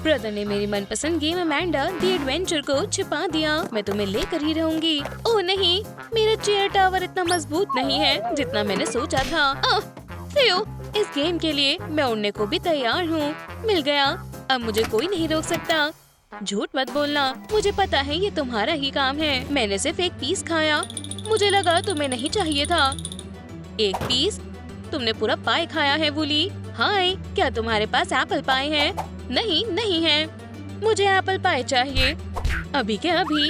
Brother ने मेरी मनपसंद गेम अमेंडा द एडवेंचर को छिपा दिया। मैं तुम्हें लेकर ही रहूंगी। ओह नहीं, मेरा चेयर टावर इतना मजबूत नहीं है जितना मैंने सोचा था। थियो, इस गेम के लिए मैं उड़ने को भी तैयार हूँ। मिल गया, अब मुझे कोई नहीं रोक सकता। झूठ मत बोलना, मुझे पता है ये तुम्हारा ही काम है। मैंने सिर्फ एक पीस खाया, मुझे लगा तुम्हें नहीं चाहिए था। एक पीस? तुमने पूरा पाई खाया है वूली। हाय, क्या तुम्हारे पास एप्पल पाई है? नहीं, नहीं है। मुझे एप्पल पाई चाहिए, अभी के अभी।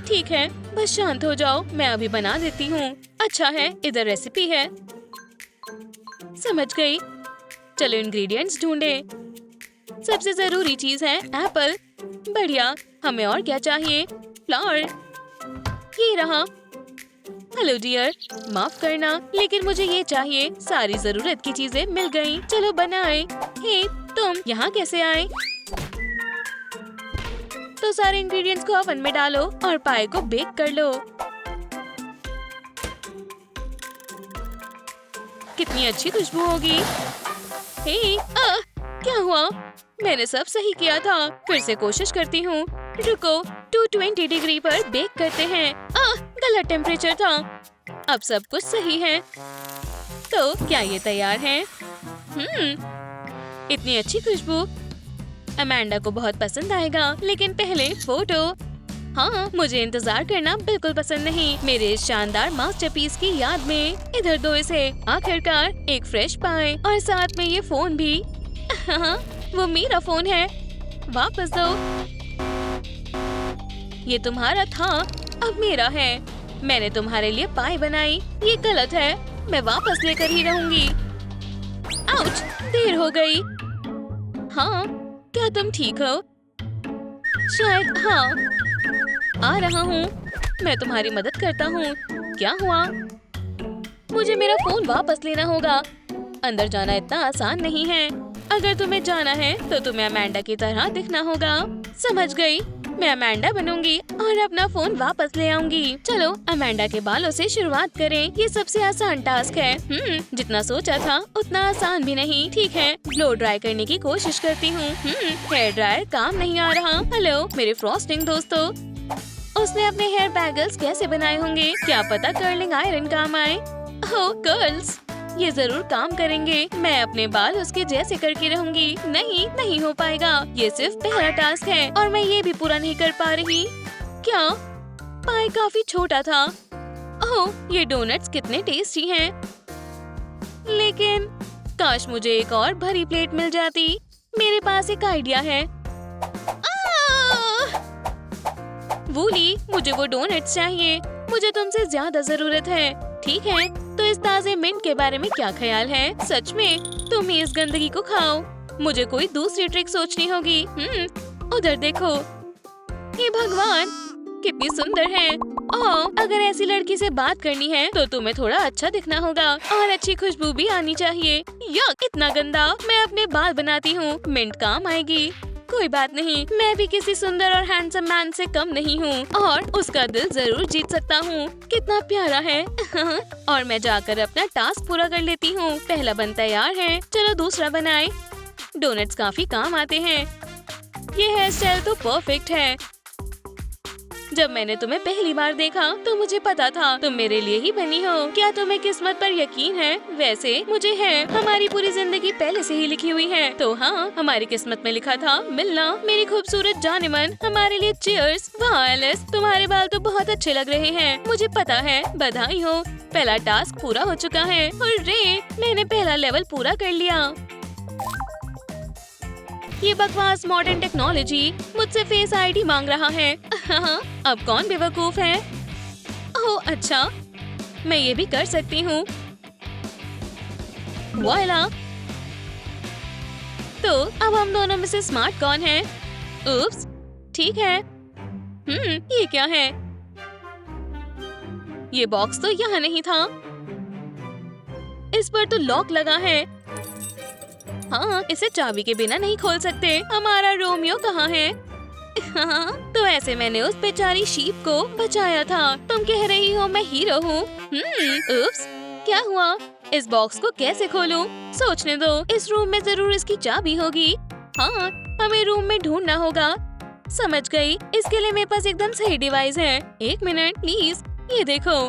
ठीक है, बस शांत हो जाओ, मैं अभी बना देती हूँ। अच्छा है, इधर रेसिपी है। समझ गई। चलो इंग्रेडिएंट्स ढूंढे। सबसे जरूरी चीज है एप्पल। बढ़िया, हमें और क्या चाहिए? फ्लावर, ये रहा। हेलो डियर, माफ करना, लेकिन मुझे ये चाहिए। सारी जरूरत की चीजें मिल गयी। चलो बनाए। हे, तुम यहाँ कैसे आए? तो सारे इंग्रेडिएंट्स को ओवन में डालो और पाई को बेक कर लो। कितनी अच्छी खुशबू होगी। हे, क्या हुआ? मैंने सब सही किया था। फिर से कोशिश करती हूँ। रुको, 220 डिग्री पर बेक करते हैं। गलत टेम्परेचर था। अब सब कुछ सही है। तो क्या ये तैयार है? इतनी अच्छी खुशबू अमेंडा को बहुत पसंद आएगा। लेकिन पहले फोटो। हाँ, मुझे इंतजार करना बिल्कुल पसंद नहीं। मेरे इस शानदार मास्टरपीस की याद में। इधर दो इसे। आखिरकार एक फ्रेश पाए और साथ में ये फोन भी। वो मेरा फोन है, वापस दो। ये तुम्हारा था, अब मेरा है। मैंने तुम्हारे लिए पाई बनाई, ये गलत है। मैं वापस लेकर ही रहूंगी। आउच, देर हो गई। हाँ, क्या तुम ठीक हो? शायद हाँ, आ रहा हूँ। मैं तुम्हारी मदद करता हूँ। क्या हुआ? मुझे मेरा फोन वापस लेना होगा। अंदर जाना इतना आसान नहीं है। अगर तुम्हें जाना है तो तुम्हें अमेंडा की तरह दिखना होगा। समझ गई, मैं अमेंडा बनूंगी और अपना फोन वापस ले आऊंगी। चलो अमेंडा के बालों से शुरुआत करें। ये सबसे आसान टास्क है। जितना सोचा था उतना आसान भी नहीं। ठीक है, ब्लो ड्राई करने की कोशिश करती हूँ। हेयर ड्रायर काम नहीं आ रहा। हेलो मेरे फ्रॉस्टिंग दोस्तों, उसने अपने हेयर बैगल्स कैसे बनाए होंगे? क्या पता कर्लिंग आयरन काम आए। ओह गर्ल्स, ये जरूर काम करेंगे। मैं अपने बाल उसके जैसे करके रहूंगी। नहीं, नहीं हो पाएगा। ये सिर्फ पहला टास्क है और मैं ये भी पूरा नहीं कर पा रही। क्या? पाई काफी छोटा था। ओह, ये डोनट्स कितने टेस्टी हैं। लेकिन काश मुझे एक और भरी प्लेट मिल जाती। मेरे पास एक आइडिया है। वूली, मुझे वो डोनट्स चाहिए। मुझे तुमसे ज्यादा जरूरत है। ठीक है, तो इस ताजे मिंट के बारे में क्या ख्याल है? सच में तुम ही इस गंदगी को खाओ। मुझे कोई दूसरी ट्रिक सोचनी होगी। उधर देखो। हे भगवान, कितनी सुंदर है। ओह, अगर ऐसी लड़की से बात करनी है तो तुम्हें थोड़ा अच्छा दिखना होगा और अच्छी खुशबू भी आनी चाहिए। यक, इतना गंदा। मैं अपने बाल बनाती हूँ, मिंट काम आएगी। कोई बात नहीं, मैं भी किसी सुंदर और हैंडसम मैन से कम नहीं हूँ और उसका दिल जरूर जीत सकता हूँ। कितना प्यारा है। और मैं जाकर अपना टास्क पूरा कर लेती हूँ। पहला बन तैयार है, चलो दूसरा बनाए। डोनट्स काफी काम आते हैं। ये हेयर स्टाइल तो परफेक्ट है। जब मैंने तुम्हें पहली बार देखा तो मुझे पता था तुम मेरे लिए ही बनी हो। क्या तुम्हें किस्मत पर यकीन है? वैसे मुझे है। हमारी पूरी जिंदगी पहले से ही लिखी हुई है। तो हाँ, हमारी किस्मत में लिखा था मिलना। मेरी खूबसूरत जानेमन, हमारे लिए चीयर्स। वाह एलिस, तुम्हारे बाल तो बहुत अच्छे लग रहे हैं। मुझे पता है, बधाई हो। पहला टास्क पूरा हो चुका है। हुर्रे, मैंने पहला लेवल पूरा कर लिया। ये बकवास मॉडर्न टेक्नोलॉजी मुझसे फेस आईडी मांग रहा है। अब कौन बेवकूफ है? ओह अच्छा, मैं ये भी कर सकती हूँ। वाला, तो अब हम दोनों में से स्मार्ट कौन है? उप्स, ठीक है। ये क्या है? ये बॉक्स तो यहाँ नहीं था। इस पर तो लॉक लगा है। हाँ, इसे चाबी के बिना नहीं खोल सकते। हमारा रोमियो कहाँ है? हाँ, तो ऐसे मैंने उस बेचारी शीप को बचाया था। तुम कह रही हो मैं हीरो हूँ? उप्स, क्या हुआ? इस बॉक्स को कैसे खोलूं? सोचने दो, इस रूम में जरूर इसकी चाबी होगी। हाँ, हमें रूम में ढूंढना होगा। समझ गई, इसके लिए मेरे पास एकदम सही डिवाइस है। एक मिनट प्लीज, ये देखो।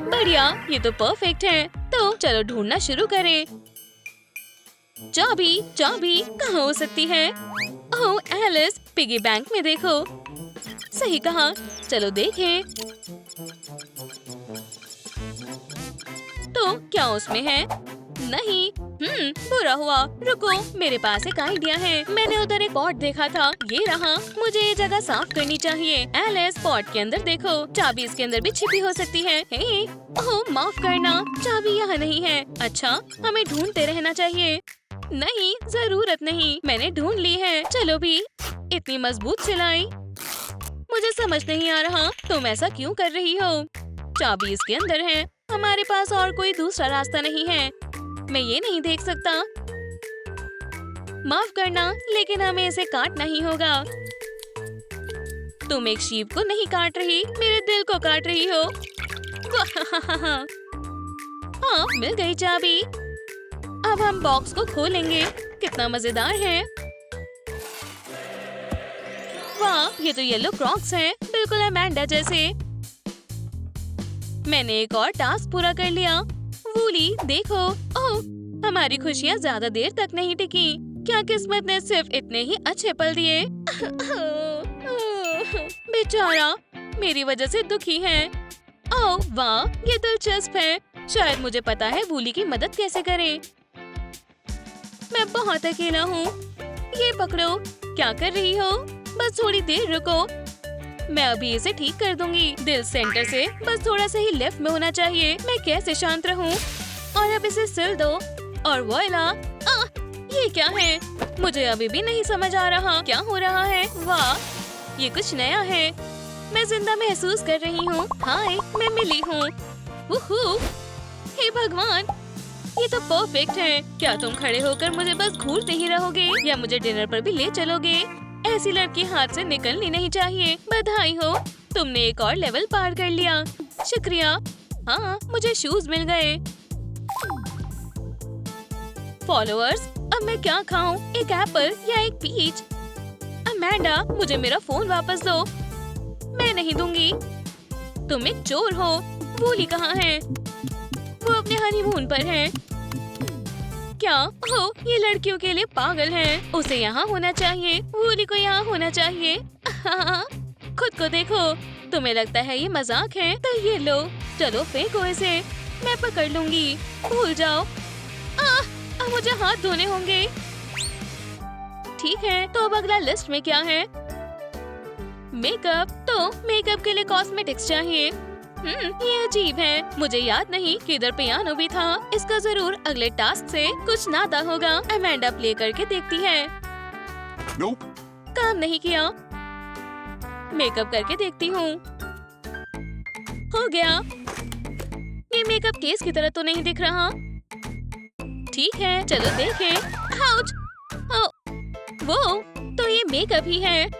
बढ़िया, ये तो परफेक्ट है। तो चलो ढूंढना शुरू करें। चाबी चाबी कहाँ हो सकती है? ओह एलिस, पिगी बैंक में देखो। सही कहा, चलो देखें। तो क्या उसमें है? नहीं। बुरा हुआ। रुको, मेरे पास एक आइडिया है। मैंने उधर एक पॉट देखा था, ये रहा। मुझे ये जगह साफ करनी चाहिए। एलिस, पॉट के अंदर देखो, चाबी इसके अंदर भी छिपी हो सकती है। हे, ओह माफ करना, चाबी यहाँ नहीं है। अच्छा, हमें ढूंढते रहना चाहिए। नहीं, जरूरत नहीं, मैंने ढूंढ ली है। चलो भी, इतनी मजबूत सिलाई। मुझे समझ नहीं आ रहा तुम ऐसा क्यों कर रही हो। चाबी इसके अंदर है, हमारे पास और कोई दूसरा रास्ता नहीं है। मैं ये नहीं देख सकता। माफ करना, लेकिन हमें इसे काटना ही होगा। तुम एक शीप को नहीं काट रही, मेरे दिल को काट रही हो। हाँ, मिल गई चाबी। अब हम बॉक्स को खोलेंगे। कितना मजेदार है। वाह, ये तो येलो क्रॉक्स हैं, बिल्कुल अमेंडा जैसे। मैंने एक और टास्क पूरा कर लिया। वूली, देखो। ओह, हमारी खुशियाँ ज्यादा देर तक नहीं टिकी। क्या किस्मत ने सिर्फ इतने ही अच्छे पल दिए। बेचारा, मेरी वजह से दुखी है। ओह वाह, ये दिलचस्प है। शायद मुझे पता है वूली की मदद कैसे करें। मैं बहुत अकेला हूँ। ये पकड़ो। क्या कर रही हो? बस थोड़ी देर रुको, मैं अभी इसे ठीक कर दूंगी। दिल सेंटर से बस थोड़ा सा ही लेफ्ट में होना चाहिए। मैं कैसे शांत रहूं? और अब इसे सिल दो। और वोइला, ये क्या है? मुझे अभी भी नहीं समझ आ रहा क्या हो रहा है। वाह, ये कुछ नया है। मैं जिंदा महसूस कर रही हूँ। हाय, मैं मिली हूँ। हे भगवान, ये तो परफेक्ट है। क्या तुम खड़े होकर मुझे बस घूरते ही रहोगे या मुझे डिनर पर भी ले चलोगे? ऐसी लड़की हाथ से निकलनी नहीं चाहिए। बधाई हो, तुमने एक और लेवल पार कर लिया। शुक्रिया। हाँ, मुझे शूज मिल गए। फॉलोअर्स, अब मैं क्या खाऊं? एक एप्पल या एक पीच? अमेंडा, मुझे मेरा फोन वापस दो। मैं नहीं दूंगी। तुम एक चोर हो। वूली कहाँ है? वो अपने हनीमून पर है। क्या? हो, ये लड़कियों के लिए पागल है। उसे यहाँ होना चाहिए, वूली को यहाँ होना चाहिए। खुद को देखो। तुम्हें लगता है ये मजाक है? तो ये लो, चलो फेंको इसे, मैं पकड़ लूंगी। भूल जाओ। अब मुझे हाथ धोने होंगे। ठीक है, तो अब अगला लिस्ट में क्या है? मेकअप। तो मेकअप के लिए कॉस्मेटिक्स चाहिए। ये अजीब है। मुझे याद नहीं कि इधर पियानो भी था। इसका जरूर अगले टास्क से कुछ नाता होगा। अमेंडा प्ले करके देखती है। Nope. काम नहीं किया। मेकअप करके देखती हूँ। हो गया। ये मेकअप केस की तरह तो नहीं दिख रहा। ठीक है, चलो देखें। आउच! वो तो ये मेकअप ही है।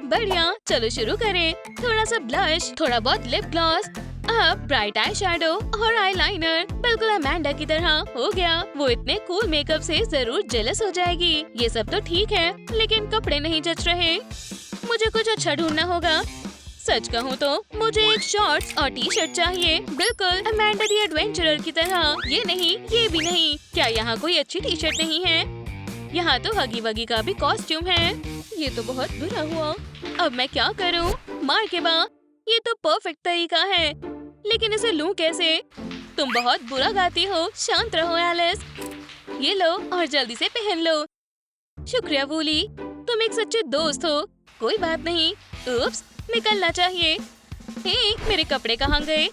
बढ़िया, चलो शुरू करें। थोड़ा सा ब्लश, थोड़ा बहुत लिप ग्लॉस, अब ब्राइट आई शैडो और आईलाइनर। बिल्कुल अमेंडा की तरह। हो गया। वो इतने कूल मेकअप से जरूर जेलस हो जाएगी। ये सब तो ठीक है, लेकिन कपड़े नहीं जच रहे। मुझे कुछ अच्छा ढूंढना होगा। सच कहूँ तो मुझे एक शॉर्ट्स और टी शर्ट चाहिए। बिल्कुल अमेंडा दी एडवेंचरर की तरह। ये नहीं, ये भी नहीं। क्या यहाँ कोई अच्छी टी शर्ट नहीं है? यहाँ तो हगी वगी का भी कॉस्ट्यूम है। ये तो बहुत बुरा हुआ। अब मैं क्या करूँ? मार के बा, ये तो परफेक्ट तरीका है, लेकिन इसे लूँ कैसे? तुम बहुत बुरा गाती हो। शांत रहो एलिस। ये लो और जल्दी से पहन लो। शुक्रिया वूली, तुम एक सच्चे दोस्त हो। कोई बात नहीं। उप्स, निकलना चाहिए। हे, मेरे कपड़े कहाँ गए?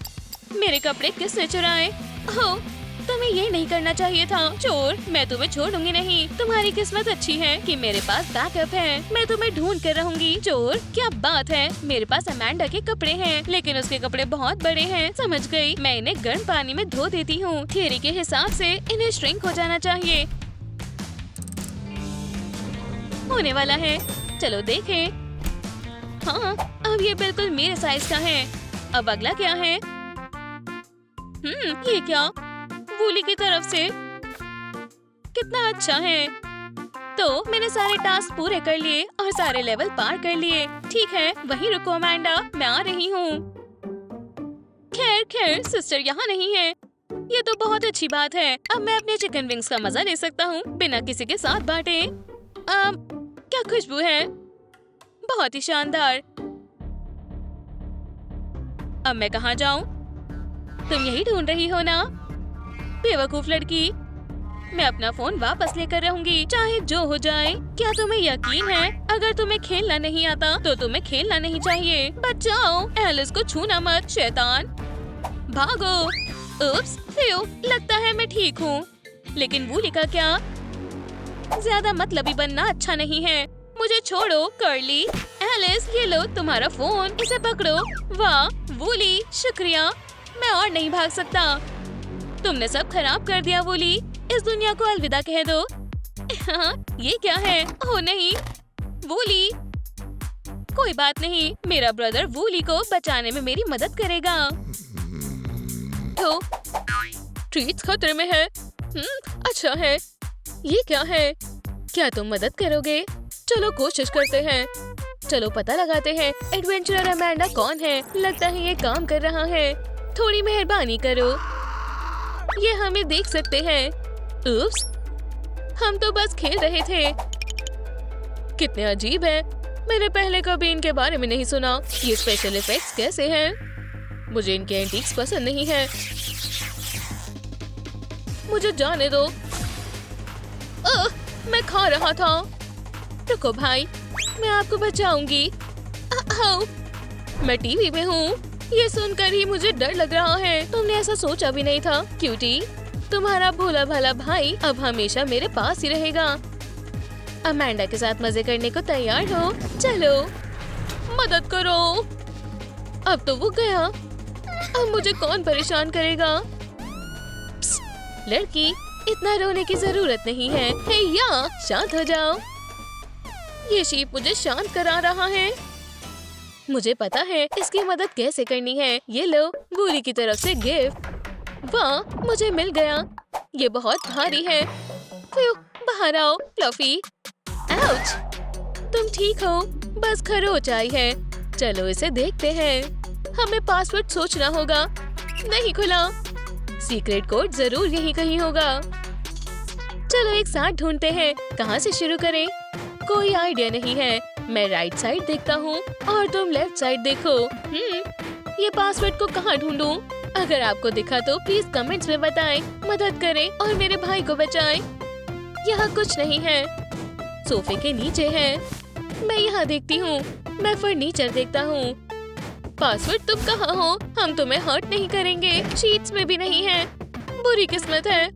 मेरे कपड़े किसने चुराए? ओह, तुम्हें ये नहीं करना चाहिए था। चोर, मैं तुम्हें छोड़ूंगी नहीं। तुम्हारी किस्मत अच्छी है कि मेरे पास बैकअप है। मैं तुम्हें ढूंढ कर रहूंगी। चोर, क्या बात है? मेरे पास अमेंडा के कपड़े हैं, लेकिन उसके कपड़े बहुत बड़े हैं। समझ गई। मैं इन्हें गर्म पानी में धो देती हूँ। थियरी के हिसाब से इन्हें श्रिंक हो जाना चाहिए। होने वाला है। चलो देखें। हाँ, अब ये बिल्कुल मेरे साइज का है। अब अगला क्या है? ये क्या? वूली की तरफ से। कितना अच्छा है। तो मैंने सारे टास्क पूरे कर लिए और सारे लेवल पार कर लिए। ठीक है, वहीं रुको अमांडा, मैं आ रही हूँ। खैर सिस्टर यहाँ नहीं है। ये तो बहुत अच्छी बात है। अब मैं अपने चिकन विंग्स का मजा ले सकता हूँ बिना किसी के साथ बांटे। क्या खुशबू है, बहुत ही शानदार। अब मैं कहाँ जाऊँ? तुम यही ढूंढ रही हो ना, बेवकूफ लड़की। मैं अपना फोन वापस लेकर रहूंगी, चाहे जो हो जाए। क्या तुम्हें यकीन है? अगर तुम्हें खेलना नहीं आता तो तुम्हें खेलना नहीं चाहिए। बचाओ, एलिस को छूना मत, शैतान। भागो। उप्स, लगता है मैं ठीक हूँ, लेकिन वूली का क्या? ज्यादा मतलबी बनना अच्छा नहीं है। मुझे छोड़ो कर्ली। एलिस, ये लो तुम्हारा फोन, इसे पकड़ो। वाह वूली, शुक्रिया। मैं और नहीं भाग सकता। तुमने सब खराब कर दिया वूली, इस दुनिया को अलविदा कह दो। ये क्या है? ओह नहीं, वूली। कोई बात नहीं, मेरा ब्रदर वूली को बचाने में मेरी मदद करेगा। तो ट्रीट्स खतरे में है। अच्छा है। ये क्या है? क्या तुम मदद करोगे? चलो कोशिश करते हैं। चलो पता लगाते हैं एडवेंचरर अमांडा कौन है। लगता है ये काम कर रहा है। थोड़ी मेहरबानी करो, ये हमें देख सकते हैं। उप्स, हम तो बस खेल रहे थे। कितने अजीब है, मैंने पहले कभी इनके बारे में नहीं सुना। ये स्पेशल इफेक्ट्स कैसे हैं? मुझे इनके एंटीक्स पसंद नहीं है। मुझे जाने दो। मैं खा रहा था। रुको भाई, मैं आपको बचाऊंगी। मैं टीवी में हूँ। ये सुनकर ही मुझे डर लग रहा है। तुमने ऐसा सोचा भी नहीं था क्यूटी। तुम्हारा भोला भाला भाई अब हमेशा मेरे पास ही रहेगा। अमांडा के साथ मजे करने को तैयार हो? चलो मदद करो। अब तो वो गया, अब मुझे कौन परेशान करेगा? लड़की, इतना रोने की जरूरत नहीं है। हे या, शांत हो जाओ। ये शीप मुझे शांत करा रहा है। मुझे पता है इसकी मदद कैसे करनी है। ये लो, वूली की तरफ से गिफ्ट। वाह, मुझे मिल गया। ये बहुत भारी है। बाहर आओ फ्लफी। आउच, तुम ठीक हो? बस खरोच आई है। चलो इसे देखते हैं। हमें पासवर्ड सोचना होगा। नहीं खुला। सीक्रेट कोड जरूर यहीं कहीं होगा। चलो एक साथ ढूंढते हैं। कहाँ से शुरू करें? कोई आइडिया नहीं है। मैं राइट साइड देखता हूँ और तुम लेफ्ट साइड देखो। ये पासवर्ड को कहाँ ढूंढूं? अगर आपको दिखा तो प्लीज कमेंट्स में बताएं। मदद करें और मेरे भाई को बचाएं। यहाँ कुछ नहीं है। सोफे के नीचे है। मैं यहाँ देखती हूँ। मैं फर्नीचर देखता हूँ। पासवर्ड तुम कहाँ हो? हम तुम्हें हर्ट नहीं करेंगे। शीट्स में भी नहीं है। बुरी किस्मत है।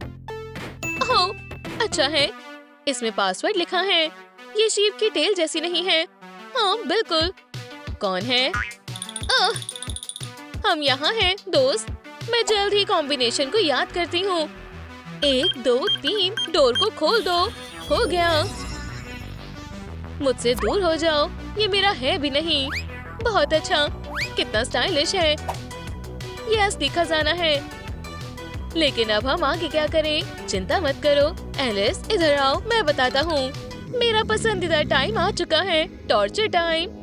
ओह, अच्छा है, इसमें पासवर्ड लिखा है। ये शीप की टेल जैसी नहीं है। हाँ बिल्कुल। कौन है? हम यहाँ हैं दोस्त। मैं जल्द ही कॉम्बिनेशन को याद करती हूँ। 1 2 3, डोर को खोल दो। हो गया। मुझसे दूर हो जाओ, ये मेरा है भी नहीं। बहुत अच्छा, कितना स्टाइलिश है। ये असली खजाना है। लेकिन अब हम आगे क्या करें? चिंता मत करो एलिस, इधर आओ, मैं बताता हूँ। मेरा पसंदीदा टाइम आ चुका है, टॉर्चर टाइम।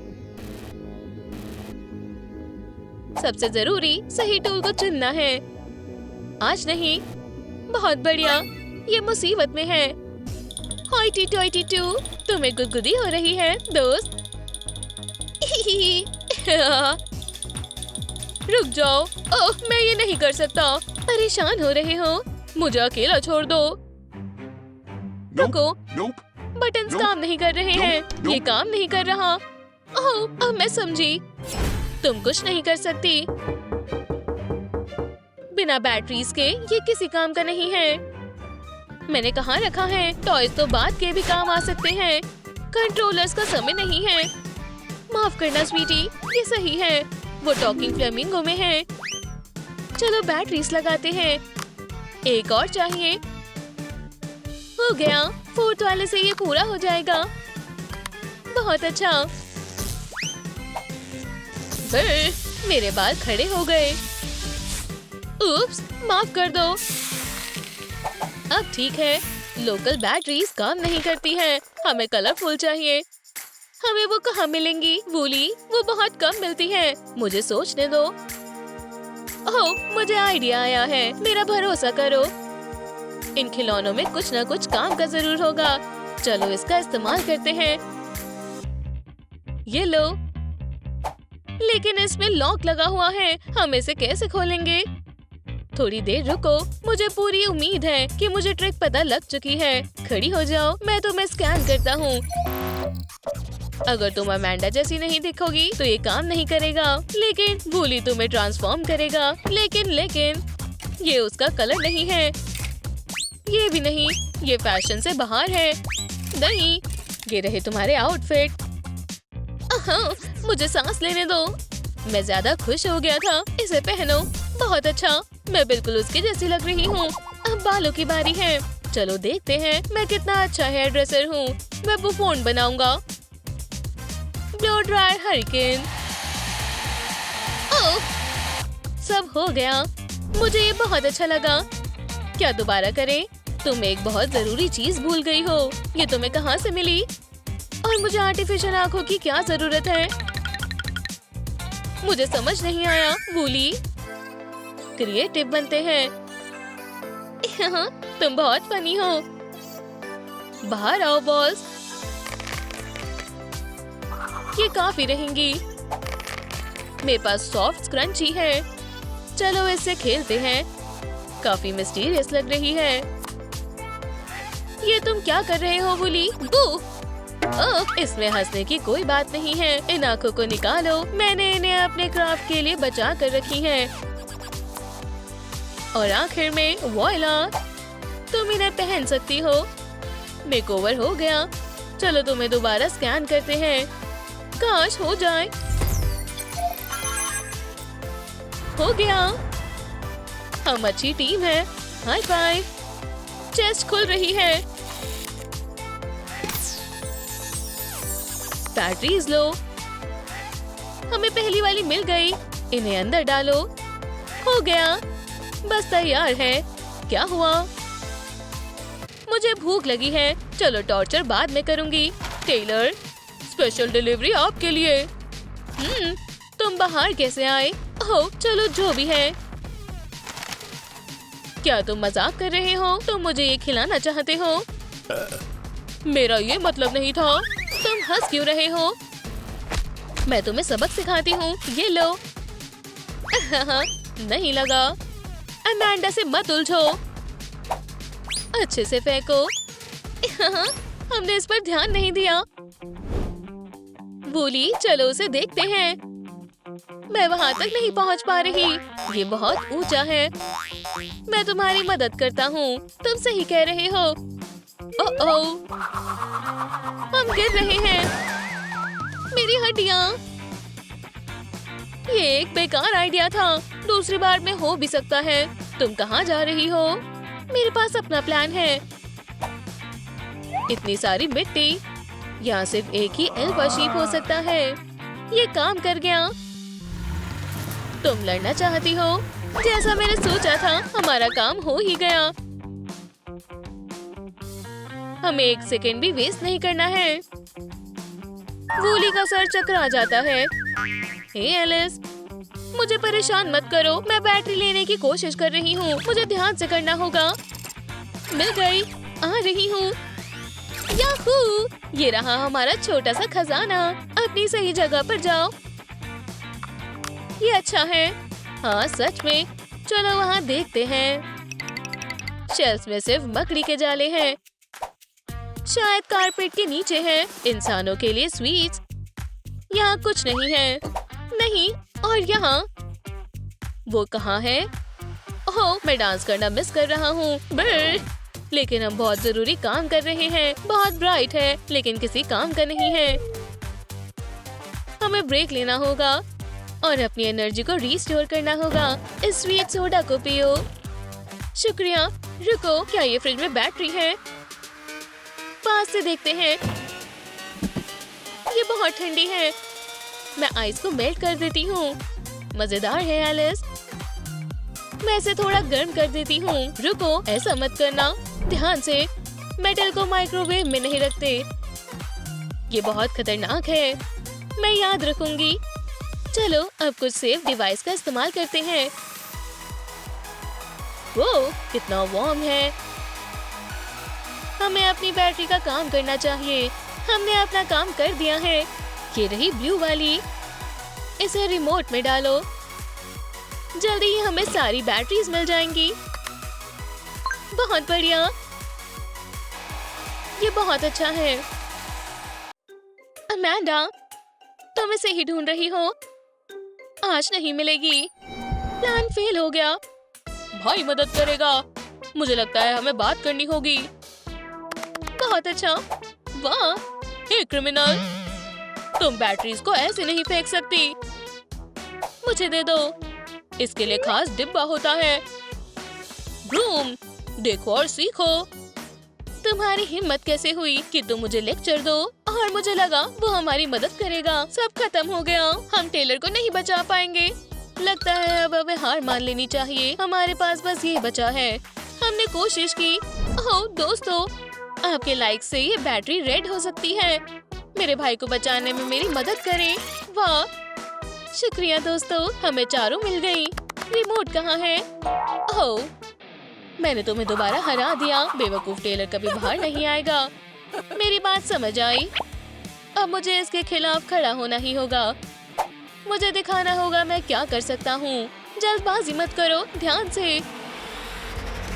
सबसे जरूरी सही टूल को चुनना है। आज नहीं। बहुत बढ़िया, ये मुसीबत में है। होइटी टोइटी टू, तुम्हें गुदगुदी हो रही है दोस्त। रुक जाओ। ओह, मैं ये नहीं कर सकता। परेशान हो रहे हो? मुझे अकेला छोड़ दो। रुको, बटन्स काम नहीं कर रहे हैं। ये काम नहीं कर रहा। ओह, अब मैं समझी। तुम कुछ नहीं कर सकती। बिना बैटरीज के ये किसी काम का नहीं है। मैंने कहाँ रखा है? टॉयज तो बाद के भी काम आ सकते हैं। कंट्रोलर्स का समय नहीं है। माफ करना स्वीटी, ये सही है। वो टॉकिंग फ्लेमिंगो में है। चलो बैटरीज लगाते हैं। एक और चाहिए। हो गया। 4th वाले से ये पूरा हो जाएगा। बहुत अच्छा। मेरे बाल खड़े हो गए। उप्स, माफ कर दो। अब ठीक है। लोकल बैटरीज काम नहीं करती हैं। हमें कलरफुल चाहिए। हमें वो कहाँ मिलेंगी वूली? वो बहुत कम मिलती हैं। मुझे सोचने दो। ओह, मुझे आइडिया आया है। मेरा भरोसा करो, इन खिलौनों में कुछ ना कुछ काम का जरूर होगा। चलो इसका इस्तेमाल करते हैं। ये लो। लेकिन इसमें लॉक लगा हुआ है। हम इसे कैसे खोलेंगे? थोड़ी देर रुको। मुझे पूरी उम्मीद है कि मुझे ट्रिक पता लग चुकी है। खड़ी हो जाओ, मैं तुम्हें स्कैन करता हूँ। अगर तुम अमेंडा जैसी नहीं दिखोगी तो ये काम नहीं करेगा। लेकिन वूली तुम्हें ट्रांसफॉर्म करेगा। लेकिन ये उसका कलर नहीं है। ये भी नहीं। ये फैशन से बाहर है। नहीं, ये रहे तुम्हारे आउटफिट। मुझे सांस लेने दो। मैं ज्यादा खुश हो गया था। इसे पहनो। बहुत अच्छा, मैं बिल्कुल उसकी जैसी लग रही हूँ। अब बालों की बारी है। चलो देखते हैं मैं कितना अच्छा हेयर ड्रेसर हूँ। मैं बुफोन बनाऊंगा। Blow dry hurricane. ओह, सब हो गया। मुझे ये बहुत अच्छा लगा। क्या दोबारा करें? तुम एक बहुत जरूरी चीज भूल गई हो। ये तुम्हें कहाँ से मिली? और मुझे आर्टिफिशियल आंखों की क्या जरूरत है? मुझे समझ नहीं आया। वूली, क्रिएटिव बनते हैं। तुम बहुत फनी हो। बाहर आओ बॉल्स। ये काफी रहेंगी। मेरे पास सॉफ्ट स्क्रंची है। चलो इससे खेलते हैं। काफी मिस्टीरियस लग रही है। ये तुम क्या कर रहे हो वूली? ओह, इसमें हंसने की कोई बात नहीं है। इन आंखों को निकालो। मैंने इन्हें अपने क्राफ्ट के लिए बचा कर रखी हैं। और आखिर में वॉइला, तुम इन्हें पहन सकती हो। मेकओवर हो गया। चलो तुम्हें दोबारा स्कैन करते हैं। काश हो जाए। हो गया। हम अच्छी टीम है। High five. चेस्ट खुल रही है। बैटरीज लो। हमें पहली वाली मिल गई। इन्हें अंदर डालो। हो गया, बस तैयार है। क्या हुआ? मुझे भूख लगी है। चलो टॉर्चर बाद में करूंगी। टेलर, स्पेशल डिलीवरी आपके लिए। तुम बाहर कैसे आए? ओह, चलो जो भी है। क्या तुम मजाक कर रहे हो? तुम मुझे ये खिलाना चाहते हो? मेरा ये मतलब नहीं था। तुम हंस क्यों रहे हो? मैं तुम्हें सबक सिखाती हूँ। ये लो। नहीं लगा। अमेंडा से मत उलझो। अच्छे से फेंको। हमने इस पर ध्यान नहीं दिया। वूली, चलो उसे देखते हैं। मैं वहां तक नहीं पहुंच पा रही। ये बहुत ऊंचा है। मैं तुम्हारी मदद करता हूँ। तुम सही कह रहे हो। ओह, हम गिर रहे हैं। मेरी हड्डियाँ। ये एक बेकार आइडिया था। दूसरी बार में हो भी सकता है। तुम कहाँ जा रही हो? मेरे पास अपना प्लान है। इतनी सारी मिट्टी। यहाँ सिर्फ एक ही एल्फा शीप हो सकता है। ये काम कर गया। तुम लड़ना चाहती हो? जैसा मैंने सोचा था, हमारा काम हो ही गया। हमें एक सेकेंड भी वेस्ट नहीं करना है। वूली का सर चकरा जाता है। हे एलिस, मुझे परेशान मत करो। मैं बैटरी लेने की कोशिश कर रही हूँ। मुझे ध्यान से करना होगा। मिल गई। आ रही हूँ। याहू! ये रहा हमारा छोटा सा खजाना। अपनी सही जगह पर जाओ। ये अच्छा है। हाँ सच में। चलो वहाँ देखते हैं। शेल्फ में सिर्फ मकड़ी के जाले हैं। शायद कारपेट के नीचे है। इंसानों के लिए स्वीट्स। यहाँ कुछ नहीं है। नहीं, और यहाँ वो कहाँ है? ओह, मैं डांस करना मिस कर रहा हूँ। लेकिन हम बहुत जरूरी काम कर रहे हैं। बहुत ब्राइट है, लेकिन किसी काम का नहीं है। हमें ब्रेक लेना होगा और अपनी एनर्जी को रीस्टोर करना होगा। इस स्वीट सोडा को पियो। शुक्रिया। रुको, क्या ये फ्रिज में बैटरी है? पास से देखते हैं। ये बहुत ठंडी है। मैं आइस को मेल्ट कर देती हूँ। मजेदार है एलिस। मैं इसे थोड़ा गर्म कर देती हूँ। रुको, ऐसा मत करना। ध्यान से। मेटल को माइक्रोवेव में नहीं रखते। ये बहुत खतरनाक है। मैं याद रखूंगी। चलो अब कुछ सेफ डिवाइस का इस्तेमाल करते हैं। वो कितना वार्म है। हमें अपनी बैटरी का काम करना चाहिए। हमने अपना काम कर दिया है। ये रही ब्लू वाली। इसे रिमोट में डालो। जल्दी ही हमें सारी बैटरीज मिल जाएंगी। बहुत बढ़िया। ये बहुत अच्छा है। अमेंडा, तुम इसे ही ढूंढ रही हो? आज नहीं मिलेगी। प्लान फेल हो गया। भाई मदद करेगा। मुझे लगता है हमें बात करनी होगी। बहुत अच्छा। वाह, हे क्रिमिनल, तुम बैटरीज को ऐसे नहीं फेंक सकती। मुझे दे दो। इसके लिए खास डिब्बा होता है। ब्रूम, देखो और सीखो। तुम्हारी हिम्मत कैसे हुई कि तुम मुझे लेक्चर दो? और मुझे लगा वो हमारी मदद करेगा। सब खत्म हो गया। हम टेलर को नहीं बचा पाएंगे। लगता है अब हमें हार मान लेनी चाहिए। हमारे पास बस ये बचा है। हमने कोशिश की। ओह दोस्तों, आपके लाइक से ये बैटरी रेड हो सकती है। मेरे भाई को बचाने में मेरी मदद करें। वाह, शुक्रिया दोस्तों, हमें चारों मिल गई। रिमोट कहाँ है? ओह, मैंने तुम्हें दोबारा हरा दिया। बेवकूफ टेलर कभी बाहर नहीं आएगा। मेरी बात समझ आई। अब मुझे इसके खिलाफ खड़ा होना ही होगा। मुझे दिखाना होगा मैं क्या कर सकता हूँ। जल्दबाजी मत करो, ध्यान से।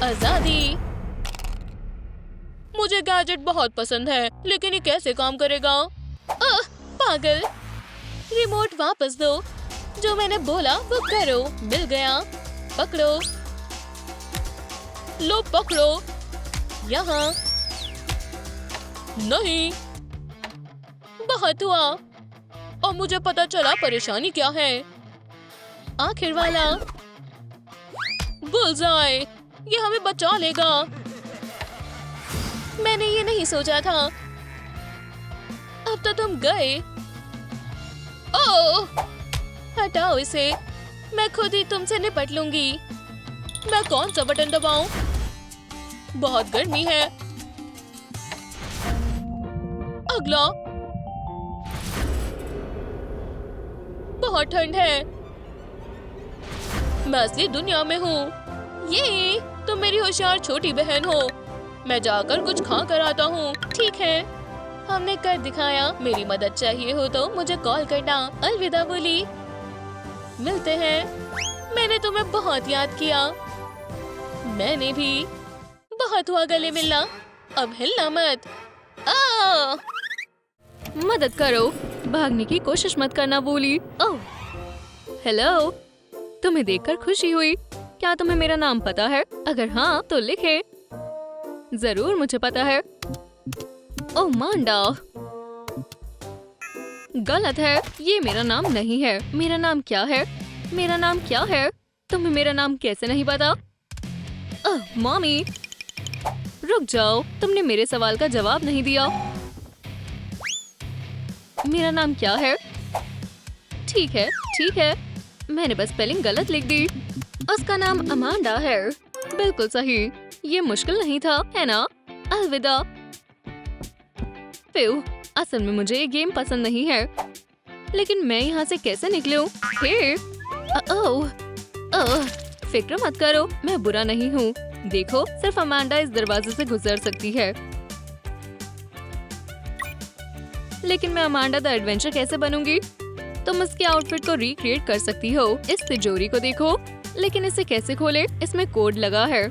आजादी। मुझे गैजेट बहुत पसंद है, लेकिन ये कैसे काम करेगा? पागल। रिमोट वापस दो। जो मैंने बोला वो करो। मिल गया। पकड़ो। लो पकड़ो। यहाँ नहीं। बहुत हुआ। और मुझे पता चला परेशानी क्या है। आखिर वाला। बुल्सआई, ये हमें बचा लेगा। मैंने ये नहीं सोचा था। अब तो तुम गए। ओह, हटाओ इसे। मैं खुद ही तुमसे निपट लूंगी। मैं कौन सा बटन दबाऊं? बहुत गर्मी है। अगला। बहुत ठंड है। मैं असली दुनिया में हूँ। ये तुम मेरी होशियार छोटी बहन हो। मैं जाकर कुछ खा कर आता हूँ। ठीक है, हमने कर दिखाया। मेरी मदद चाहिए हो तो मुझे कॉल करना। अलविदा बुली। मिलते हैं। मैंने तुम्हें बहुत याद किया। मैंने भी। बहुत हुआ गले मिलना। अब हिलना मत। मदद करो। भागने की कोशिश मत करना बोली। ओह, हेलो। तुम्हें देखकर खुशी हुई। क्या तुम्हें मेरा नाम पता है? अगर हाँ तो लिखे। जरूर मुझे पता है। ओह मांडा, गलत है। ये मेरा नाम नहीं है। मेरा नाम क्या है? मेरा नाम क्या है? तुम्हें मेरा नाम कैसे नहीं पता? मॉमी, रुक जाओ। तुमने मेरे सवाल का जवाब नहीं दिया। मेरा नाम क्या है? ठीक है, ठीक है। मैंने बस स्पेलिंग गलत लिख दी। उसका नाम अमांडा है। बिल्कुल सही। ये मुश्किल नहीं था, है ना? अलविदा। फिर असल में मुझे ये गेम पसंद नहीं है। लेकिन मैं यहाँ से कैसे निकलूं? हे, फिक्र मत करो, मैं बुरा नहीं हूँ। देखो, सिर्फ अमांडा इस दरवाजे से गुजर सकती है। लेकिन मैं अमांडा द एडवेंचर कैसे बनूंगी? तुम इसके आउटफिट को रिक्रिएट कर सकती हो। इस तिजोरी को देखो। लेकिन इसे कैसे खोले? इसमें कोड लगा है।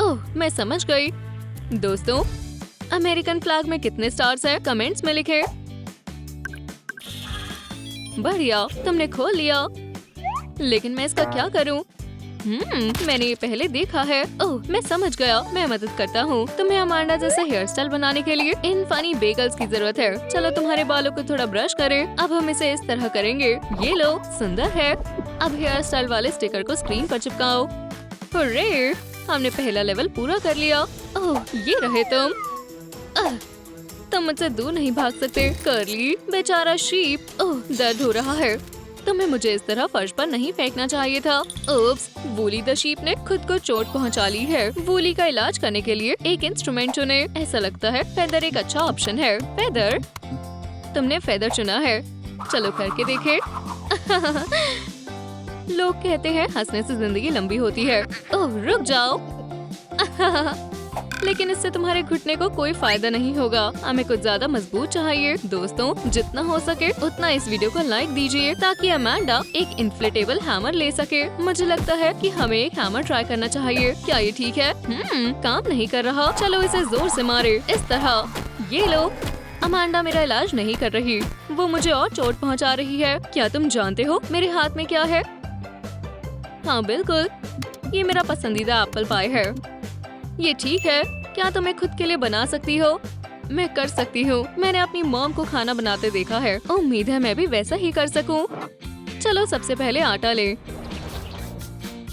ओह, मैं समझ गई। दोस्तों, अमेरिकन फ्लैग में कितने स्टार्स हैं? कमेंट्स में लिखें। बढ़िया, तुमने खोल लिया। लेकिन मैं इसका क्या करूं? मैंने ये पहले देखा है। ओह, मैं समझ गया। मैं मदद करता हूँ। तुम्हें अमांडा जैसा हेयर स्टाइल बनाने के लिए इन फनी बेगल्स की जरूरत है। चलो तुम्हारे बालों को थोड़ा ब्रश करें। अब हम इसे इस तरह करेंगे। ये लो, सुंदर है। अब हेयर स्टाइल वाले स्टिकर को स्क्रीन पर चिपकाओ। हुर्रे, हमने पहला लेवल पूरा कर लिया। ओह, ये रहे तुम। तुम मुझसे दूर नहीं भाग सकते। कर्ली, बेचारा शीप। ओह, दर्द हो रहा है। तुम्हें मुझे इस तरह फर्श पर नहीं फेंकना चाहिए था। ओप्स, वूली द शीप ने खुद को चोट पहुंचा ली है। वूली का इलाज करने के लिए एक इंस्ट्रूमेंट चुने। ऐसा लगता है फेदर एक अच्छा ऑप्शन है। फेदर, तुमने फेदर चुना है। चलो करके देखे। लोग कहते हैं हंसने से जिंदगी लंबी होती है। ओह रुक जाओ। लेकिन इससे तुम्हारे घुटने को कोई फायदा नहीं होगा। हमें कुछ ज्यादा मजबूत चाहिए। दोस्तों, जितना हो सके उतना इस वीडियो को लाइक दीजिए ताकि अमांडा एक इन्फ्लेटेबल हैमर ले सके। मुझे लगता है कि हमें एक हैमर ट्राई करना चाहिए। क्या ये ठीक है? काम नहीं कर रहा। चलो इसे जोर से मारे, इस तरह। ये लो। अमांडा मेरा इलाज नहीं कर रही, वो मुझे और चोट पहुंचा रही है। क्या तुम जानते हो मेरे हाथ में क्या है? हाँ बिल्कुल, ये मेरा पसंदीदा एप्पल पाई है। ये ठीक है, क्या तुम खुद के लिए बना सकती हो? मैं कर सकती हूँ। मैंने अपनी मॉम को खाना बनाते देखा है। उम्मीद है मैं भी वैसा ही कर सकूँ। चलो सबसे पहले आटा ले।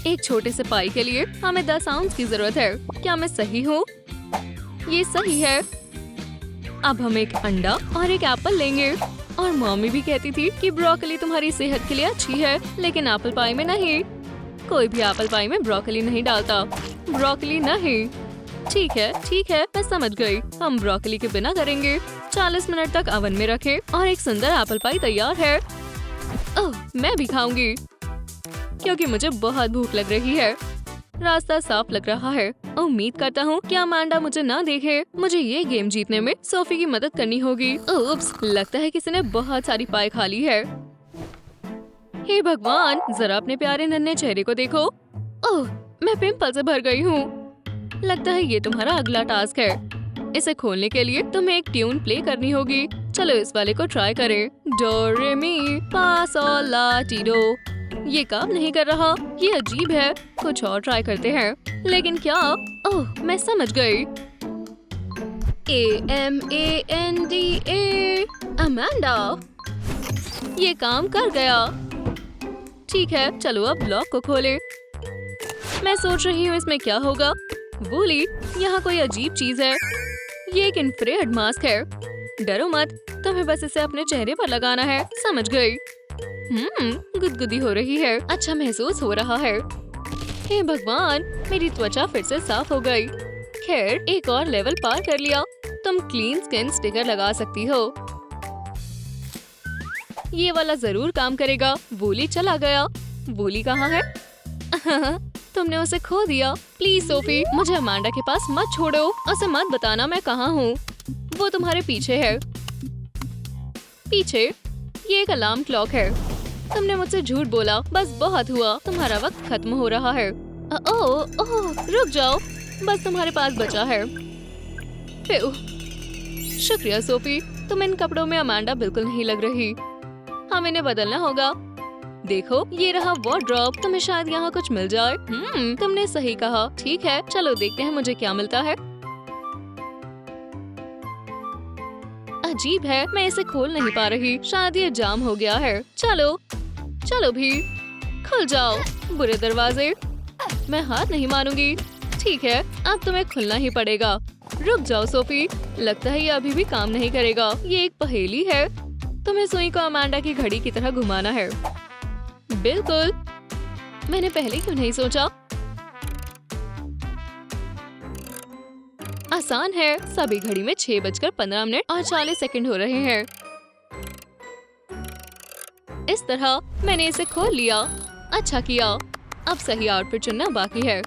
एक छोटे से पाई के लिए हमें 10 आउंस की जरूरत है। क्या मैं सही हूँ? ये सही है। अब हम एक अंडा और एक एप्पल लेंगे। और मम्मी भी कहती थी कि ब्रोकली तुम्हारी सेहत के लिए अच्छी है, लेकिन एप्पल पाई में नहीं। कोई भी एप्पल पाई में ब्रोकली नहीं डालता। ब्रोकली नहीं। ठीक है, मैं समझ गई। हम ब्रोकली के बिना करेंगे। 40 मिनट तक ओवन में रखें और एक सुंदर एप्पल पाई तैयार है। ओह, मैं भी खाऊंगी क्योंकि मुझे बहुत भूख लग रही है। रास्ता साफ लग रहा है। उम्मीद करता हूँ कि अमांडा मुझे ना देखे। मुझे ये गेम जीतने में सोफी की मदद करनी होगी। उप्स, लगता है किसी ने बहुत सारी पाई खा ली है। हे भगवान, जरा अपने प्यारे नन्हे चेहरे को देखो। ओह, मैं पिंपल से भर गई हूँ। लगता है ये तुम्हारा अगला टास्क है। इसे खोलने के लिए तुम्हें एक ट्यून प्ले करनी होगी। चलो इस वाले को ट्राई करें। डो रे मी फा sol ला टी डो। ये काम नहीं कर रहा। ये अजीब है। कुछ और ट्राई करते हैं। लेकिन क्या? ओह, मैं समझ गई। AMANDA, Amanda. ये काम कर गया। ठीक है, चलो अब लॉक को खोलें। मैं सोच रही हूँ इसमें क्या होगा। वूली, यहाँ कोई अजीब चीज है। ये एक इंफ्रारेड मास्क है। डरो मत, तुम्हें बस इसे अपने चेहरे पर लगाना है। समझ गई। गुदगुदी हो रही है। अच्छा महसूस हो रहा है। हे भगवान, मेरी त्वचा फिर से साफ हो गई। खैर, एक और लेवल पार कर लिया। तुम क्लीन स्किन स्टिकर लगा सकती हो। ये वाला जरूर काम करेगा। वूली चला गया। वूली कहाँ है? तुमने उसे खो दिया। प्लीज सोफी, मुझे अमांडा के पास मत छोड़ो। उसे मत बताना मैं कहाँ हूँ। वो तुम्हारे पीछे है। पीछे? ये एक अलार्म क्लॉक है। तुमने मुझसे झूठ बोला। बस बहुत हुआ। तुम्हारा वक्त खत्म हो रहा है। ओह, रुक जाओ। बस तुम्हारे पास बचा है। शुक्रिया सोफी, तुम इन कपड़ों में अमांडा बिल्कुल नहीं लग रही। हम इन्हें बदलना होगा। देखो, ये रहा वार्डरोब। तुम्हें शायद यहाँ कुछ मिल जाए। तुमने सही कहा। ठीक है, चलो देखते हैं मुझे क्या मिलता है। अजीब है, मैं इसे खोल नहीं पा रही। शायद ये जाम हो गया है। चलो भी, खुल जाओ बुरे दरवाजे। मैं हाथ नहीं मारूंगी। ठीक है, अब तुम्हें खुलना ही पड़ेगा। रुक जाओ सोफी, लगता है ये अभी भी काम नहीं करेगा। ये एक पहेली है। तुम्हें सुई को अमांडा की घड़ी की तरह घुमाना है। बिल्कुल, मैंने पहले क्यों नहीं सोचा। आसान है। सभी घड़ी में 6:15 और 40 सेकंड हो रहे हैं। इस तरह मैंने इसे खोल लिया। अच्छा किया। अब सही आउटफिट चुनना बाकी है।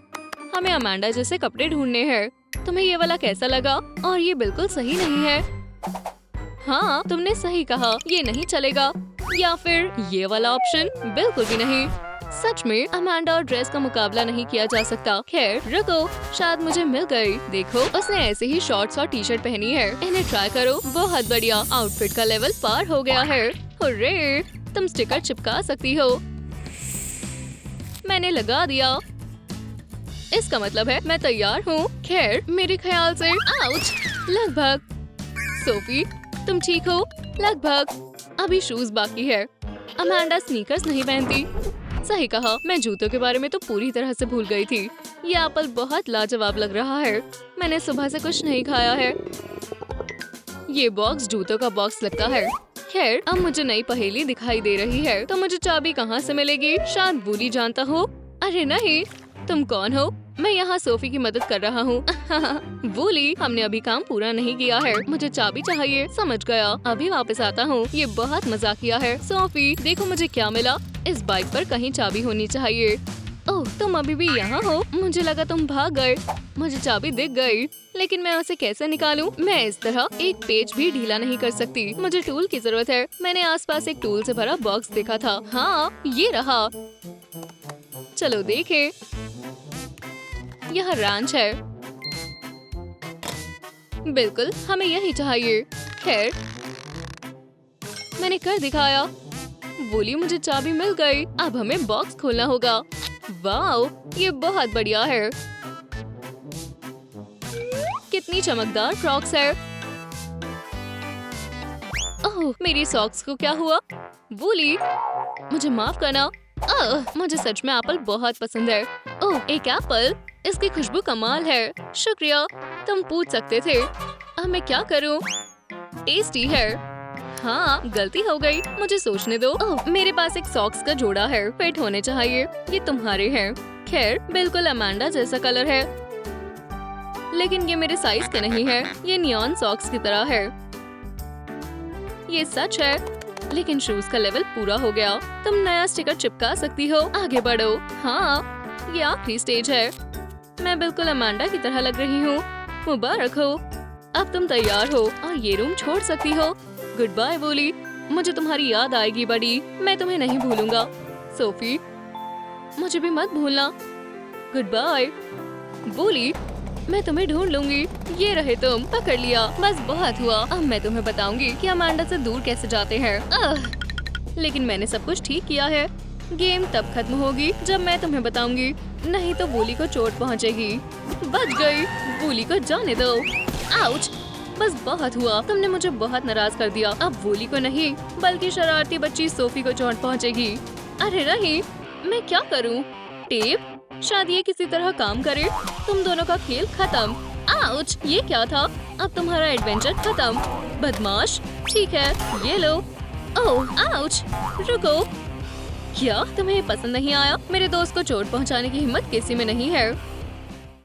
हमें अमांडा जैसे कपड़े ढूंढने हैं। तुम्हें ये वाला कैसा लगा? और ये बिल्कुल सही नहीं है। हाँ, तुमने सही कहा, ये नहीं चलेगा। या फिर ये वाला ऑप्शन? बिल्कुल भी नहीं। सच में अमांडा और ड्रेस का मुकाबला नहीं किया जा सकता। खैर रुको, शायद मुझे मिल गई। देखो, उसने ऐसे ही शॉर्ट्स और टी शर्ट पहनी है। इन्हें ट्राई करो। बहुत बढ़िया, आउटफिट का लेवल पार हो गया है। हुर्रे, तुम स्टिकर चिपका सकती हो। मैंने लगा दिया। इसका मतलब है मैं तैयार हूँ। खैर, मेरे ख्याल से आउच, लगभग। सोफी, तुम ठीक हो? लगभग। अभी शूज बाकी है। अमांडा स्नीकर्स नहीं पहनती। सही कहा, मैं जूतों के बारे में तो पूरी तरह से भूल गई थी। ये एप्पल बहुत लाजवाब लग रहा है। मैंने सुबह से कुछ नहीं खाया है। ये बॉक्स जूतों का बॉक्स लगता है। खैर अब मुझे नई पहेली दिखाई दे रही है, तो मुझे चाबी कहाँ से मिलेगी? शायद वूली जानता हो। अरे नहीं, तुम कौन हो? मैं यहाँ सोफी की मदद कर रहा हूँ। वूली, हमने अभी काम पूरा नहीं किया है, मुझे चाबी चाहिए। समझ गया, अभी वापस आता हूँ। ये बहुत मजाकिया है। सोफी देखो मुझे क्या मिला। इस बाइक पर कहीं चाबी होनी चाहिए। ओह, तुम अभी भी यहाँ हो? मुझे लगा तुम भाग गए। मुझे चाबी दिख गई, लेकिन मैं उसे कैसे निकालूं? मैं इस तरह एक पेज भी ढीला नहीं कर सकती। मुझे टूल की जरूरत है। मैंने आसपास एक टूल से भरा बॉक्स देखा था। हाँ, ये रहा। चलो देखें। यह रैंच है। बिल्कुल, हमें यही चाहिए। खैर, मैंने कर दिखाया। वूली, मुझे चाबी मिल गई। अब हमें बॉक्स खोलना होगा। वाओ, ये बहुत बढ़िया है। कितनी चमकदार क्रॉक्स है। ओह, मेरी सॉक्स को क्या हुआ? वूली, मुझे माफ करना। मुझे सच में एप्पल बहुत पसंद है। ओह, एक एप्पल, इसकी खुशबू कमाल है। शुक्रिया, तुम पूछ सकते थे। अब मैं क्या करूं? टेस्टी है। हाँ, गलती हो गई, मुझे सोचने दो। ओह, मेरे पास एक सॉक्स का जोड़ा है, फिट होने चाहिए। ये तुम्हारे हैं। खैर, बिल्कुल अमांडा जैसा कलर है, लेकिन ये मेरे साइज के नहीं है। ये नियॉन सॉक्स की तरह है। ये सच है, लेकिन शूज का लेवल पूरा हो गया। तुम नया स्टिकर चिपका सकती हो। आगे बढ़ो। हाँ, ये आखिरी स्टेज है। मैं बिल्कुल अमांडा की तरह लग रही हूँ। मुबारक हो, अब तुम तैयार हो और ये रूम छोड़ सकती हो। गुड बाय वूली, मुझे तुम्हारी याद आएगी बड़ी। मैं तुम्हें नहीं भूलूंगा। सोफी, मुझे भी मत भूलना। गुड बाय वूली, मैं तुम्हें ढूंढ लूंगी। ये रहे तुम, पकड़ लिया। बस बहुत हुआ। अब मैं तुम्हें बताऊंगी कि अमांडा से दूर कैसे जाते हैं। लेकिन मैंने सब कुछ ठीक किया है। गेम तब खत्म होगी जब मैं तुम्हें बताऊंगी, नहीं तो वूली को चोट पहुंचेगी। बच गई। वूली को जाने दो। आउच, बस बहुत हुआ। तुमने मुझे बहुत नाराज कर दिया। अब वूली को नहीं, बल्कि शरारती बच्ची सोफी को चोट पहुंचेगी। अरे नहीं, मैं क्या करूं? टेप, शायद ये किसी तरह काम करे। तुम दोनों का खेल खत्म। आउच, ये क्या था? अब तुम्हारा एडवेंचर खत्म, बदमाश। ठीक है, ये लो। ओह, आउच, रुको। क्या तुम्हें पसंद नहीं आया? मेरे दोस्त को चोट पहुंचाने की हिम्मत किसी में नहीं है।